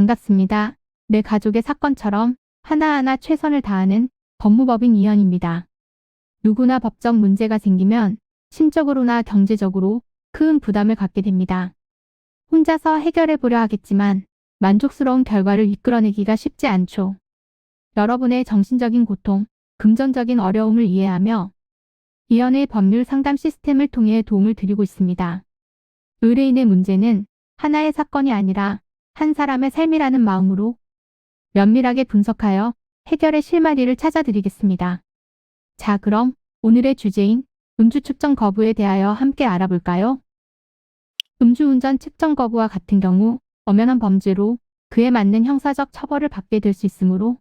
반갑습니다. 내 가족의 사건처럼 하나하나 최선을 다하는 법무법인 이현입니다. 누구나 법적 문제가 생기면 심적으로나 경제적으로 큰 부담을 갖게 됩니다. 혼자서 해결해 보려 하겠지만 만족스러운 결과를 이끌어내기가 쉽지 않죠. 여러분의 정신적인 고통, 금전적인 어려움을 이해하며 이현의 법률 상담 시스템을 통해 도움을 드리고 있습니다. 의뢰인의 문제는 하나의 사건이 아니라 한 사람의 삶이라는 마음으로 면밀하게 분석하여 해결의 실마리를 찾아드리겠습니다. 자, 그럼 오늘의 주제인 음주 측정 거부에 대하여 함께 알아볼까요? 음주운전 측정 거부와 같은 경우 엄연한 범죄로 그에 맞는 형사적 처벌을 받게 될 수 있으므로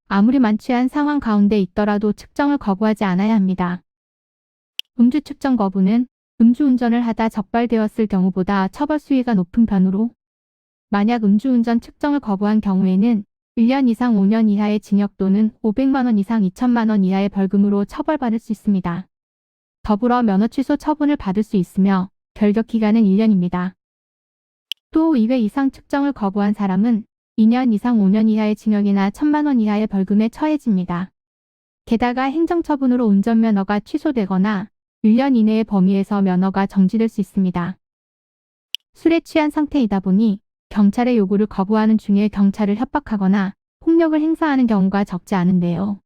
아무리 만취한 상황 가운데 있더라도 측정을 거부하지 않아야 합니다. 음주 측정 거부는 음주운전을 하다 적발되었을 경우보다 처벌 수위가 높은 편으로 만약 음주운전 측정을 거부한 경우에는 1년 이상 5년 이하의 징역 또는 500만 원 이상 2천만 원 이하의 벌금으로 처벌받을 수 있습니다. 더불어 면허 취소 처분을 받을 수 있으며 결격 기간은 1년입니다. 또 2회 이상 측정을 거부한 사람은 2년 이상 5년 이하의 징역이나 1천만 원 이하의 벌금에 처해집니다. 게다가 행정처분으로 운전면허가 취소되거나 1년 이내의 범위에서 면허가 정지될 수 있습니다. 술에 취한 상태이다 보니 경찰의 요구를 거부하는 중에 경찰을 협박하거나 폭력을 행사하는 경우가 적지 않은데요.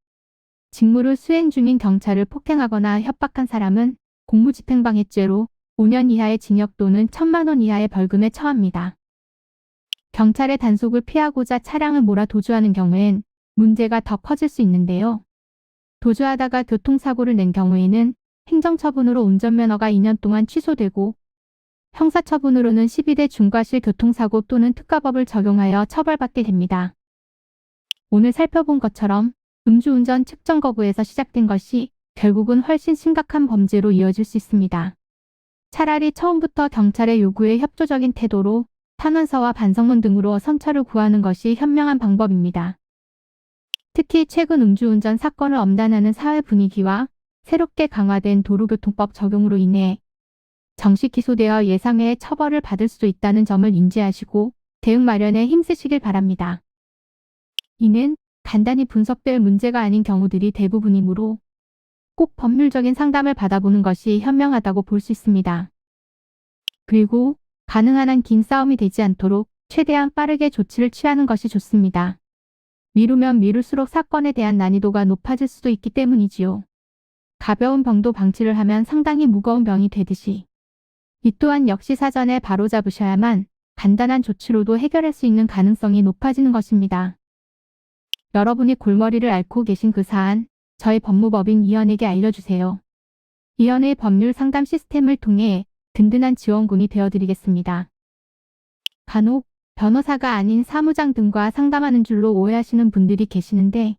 직무를 수행 중인 경찰을 폭행하거나 협박한 사람은 공무집행방해죄로 5년 이하의 징역 또는 1천만 원 이하의 벌금에 처합니다. 경찰의 단속을 피하고자 차량을 몰아 도주하는 경우엔 문제가 더 커질 수 있는데요. 도주하다가 교통사고를 낸 경우에는 행정처분으로 운전면허가 2년 동안 취소되고 형사처분으로는 12대 중과실 교통사고 또는 특가법을 적용하여 처벌받게 됩니다. 오늘 살펴본 것처럼 음주운전 측정 거부에서 시작된 것이 결국은 훨씬 심각한 범죄로 이어질 수 있습니다. 차라리 처음부터 경찰의 요구에 협조적인 태도로 탄원서와 반성문 등으로 선처를 구하는 것이 현명한 방법입니다. 특히 최근 음주운전 사건을 엄단하는 사회 분위기와 새롭게 강화된 도로교통법 적용으로 인해 정식 기소되어 예상외의 처벌을 받을 수도 있다는 점을 인지하시고 대응 마련에 힘쓰시길 바랍니다. 이는 간단히 분석될 문제가 아닌 경우들이 대부분이므로 꼭 법률적인 상담을 받아보는 것이 현명하다고 볼 수 있습니다. 그리고 가능한 한 긴 싸움이 되지 않도록 최대한 빠르게 조치를 취하는 것이 좋습니다. 미루면 미룰수록 사건에 대한 난이도가 높아질 수도 있기 때문이지요. 가벼운 병도 방치를 하면 상당히 무거운 병이 되듯이 이 또한 역시 사전에 바로잡으셔야만 간단한 조치로도 해결할 수 있는 가능성이 높아지는 것입니다. 여러분이 골머리를 앓고 계신 그 사안, 저희 법무법인 이현에게 알려주세요. 이현의 법률 상담 시스템을 통해 든든한 지원군이 되어드리겠습니다. 간혹 변호사가 아닌 사무장 등과 상담하는 줄로 오해하시는 분들이 계시는데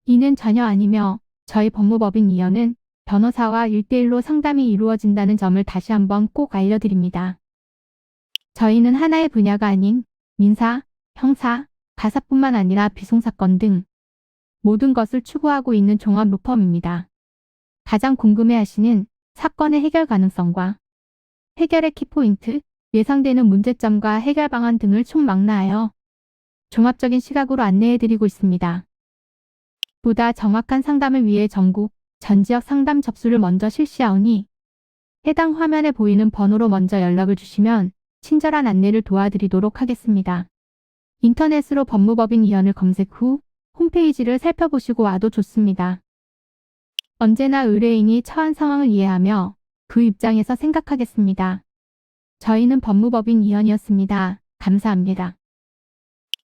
이는 전혀 아니며 저희 법무법인 이현은 변호사와 1대1로 상담이 이루어진다는 점을 다시 한번 꼭 알려드립니다. 저희는 하나의 분야가 아닌 민사, 형사, 가사뿐만 아니라 비송사건 등 모든 것을 추구하고 있는 종합 로펌입니다. 가장 궁금해하시는 사건의 해결 가능성과 해결의 키포인트, 예상되는 문제점과 해결 방안 등을 총망라하여 종합적인 시각으로 안내해드리고 있습니다. 보다 정확한 상담을 위해 전국, 전 지역 상담 접수를 먼저 실시하오니 해당 화면에 보이는 번호로 먼저 연락을 주시면 친절한 안내를 도와드리도록 하겠습니다. 인터넷으로 법무법인 이현을 검색 후 홈페이지를 살펴보시고 와도 좋습니다. 언제나 의뢰인이 처한 상황을 이해하며 그 입장에서 생각하겠습니다. 저희는 법무법인 이현이었습니다. 감사합니다.